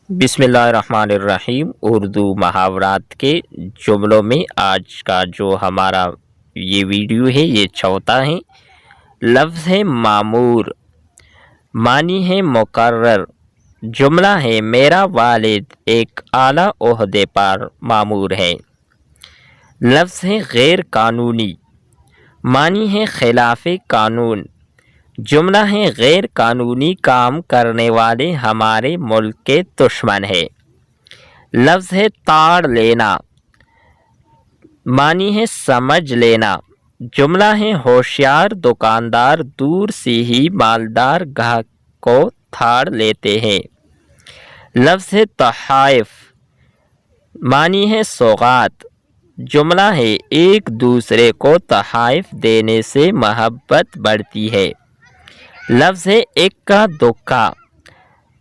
بسم اللہ الرحمن الرحیم۔ اردو محاورات کے جملوں میں آج کا جو ہمارا یہ ویڈیو ہے یہ چوتھا ہے۔ لفظ ہے معمور، معنی ہے مقرر۔ جملہ ہے میرا والد ایک اعلیٰ عہدے پر مامور ہے۔ لفظ ہے غیر قانونی، معنی ہے خلاف قانون۔ جملہ ہے غیر قانونی کام کرنے والے ہمارے ملک کے دشمن ہے۔ لفظ ہے تاڑ لینا، معنی ہے سمجھ لینا۔ جملہ ہے ہوشیار دکاندار دور سے ہی مالدار گاہک کو تاڑ لیتے ہیں۔ لفظ ہے تحائف، معنی ہے سوغات۔ جملہ ہے ایک دوسرے کو تحائف دینے سے محبت بڑھتی ہے۔ لفظ ہے اکا دکا،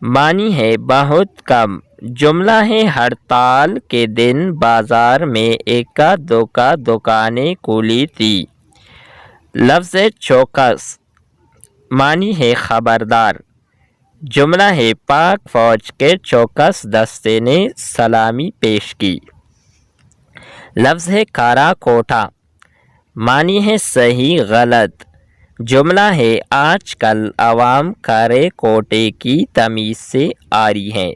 معنی ہے بہت کم۔ جملہ ہے ہڑتال کے دن بازار میں اکا دکا دکانیں کھلی تھی۔ لفظ ہے چوکس، معنی ہے خبردار۔ جملہ ہے پاک فوج کے چوکس دستے نے سلامی پیش کی۔ لفظ ہے کارا کوٹا، معنی ہے صحیح غلط۔ جملہ ہے آج کل عوام کارے کوٹے کی تمیز سے عاری ہے۔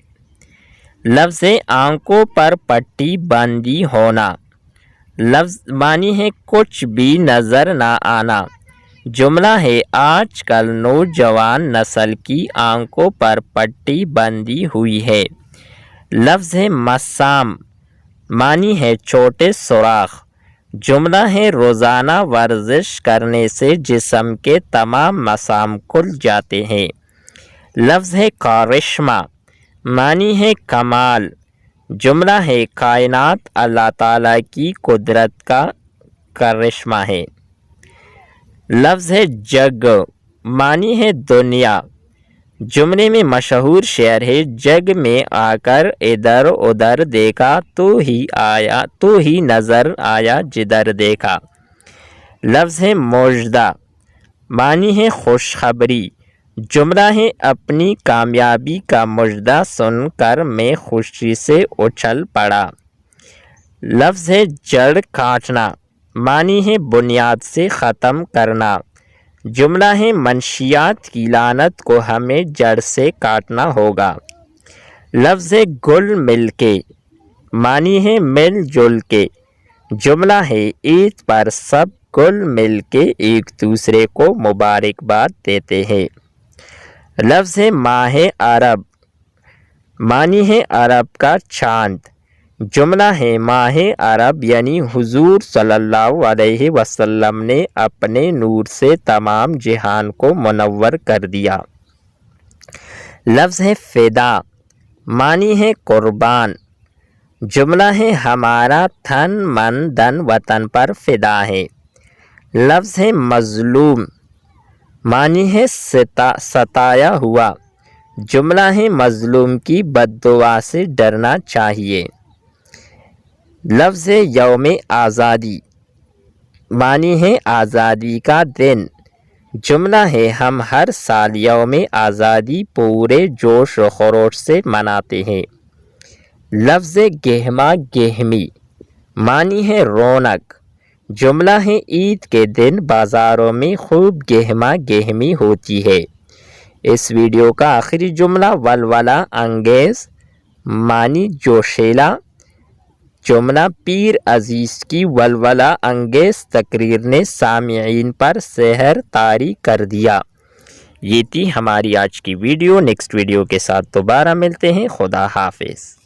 لفظ ہے آنکھوں پر پٹی باندھی ہونا۔ لفظ معنی ہے کچھ بھی نظر نہ آنا۔ جملہ ہے آج کل نوجوان نسل کی آنکھوں پر پٹی باندھی ہوئی ہے۔ لفظ ہے مسام، معنی ہے چھوٹے سوراخ۔ جملہ ہے روزانہ ورزش کرنے سے جسم کے تمام مسام کھل جاتے ہیں۔ لفظ ہے کرشمہ، معنی ہے کمال۔ جملہ ہے کائنات اللہ تعالیٰ کی قدرت کا کرشمہ ہے۔ لفظ ہے جگ، معنی ہے دنیا۔ جملے میں مشہور شعر ہے جگ میں آ کر ادھر ادھر دیکھا تو ہی نظر آیا جدھر دیکھا۔ لفظ ہے مژدہ، معنی ہے خوشخبری۔ جملہ ہے اپنی کامیابی کا مژدہ سن کر میں خوشی سے اچھل پڑا۔ لفظ ہے جڑ کاٹنا، معنی ہے بنیاد سے ختم کرنا۔ جملہ ہے منشیات کی لعنت کو ہمیں جڑ سے کاٹنا ہوگا۔ لفظ ہے گل مل کے، معنی ہے مل جل کے۔ جملہ ہے عید پر سب گل مل کے ایک دوسرے کو مبارکباد دیتے ہیں۔ لفظ ہے ماہ عرب، معنی ہے عرب کا چاند۔ جملہ ہے ماہ عرب یعنی حضور صلی اللہ علیہ وسلم نے اپنے نور سے تمام جہان کو منور کر دیا۔ لفظ ہے فدا، معنی ہے قربان۔ جملہ ہے ہمارا تن من دن وطن پر فدا ہے۔ لفظ ہے مظلوم، معنی ہے ستایا ہوا۔ جملہ ہے مظلوم کی بد دعا سے ڈرنا چاہیے۔ لفظ ہے یوم آزادی، معنی ہے آزادی کا دن۔ جملہ ہے ہم ہر سال یوم آزادی پورے جوش و خروش سے مناتے ہیں۔ لفظ گہما گہمی، معنی ہے رونق۔ جملہ ہے عید کے دن بازاروں میں خوب گہما گہمی ہوتی ہے۔ اس ویڈیو کا آخری جملہ ولولہ انگیز، معنی جوشیلا۔ جملہ پیر عزیز کی ولولہ انگیز تقریر نے سامعین پر سحر طاری کر دیا۔ یہ تھی ہماری آج کی ویڈیو۔ نیکسٹ ویڈیو کے ساتھ دوبارہ ملتے ہیں۔ خدا حافظ۔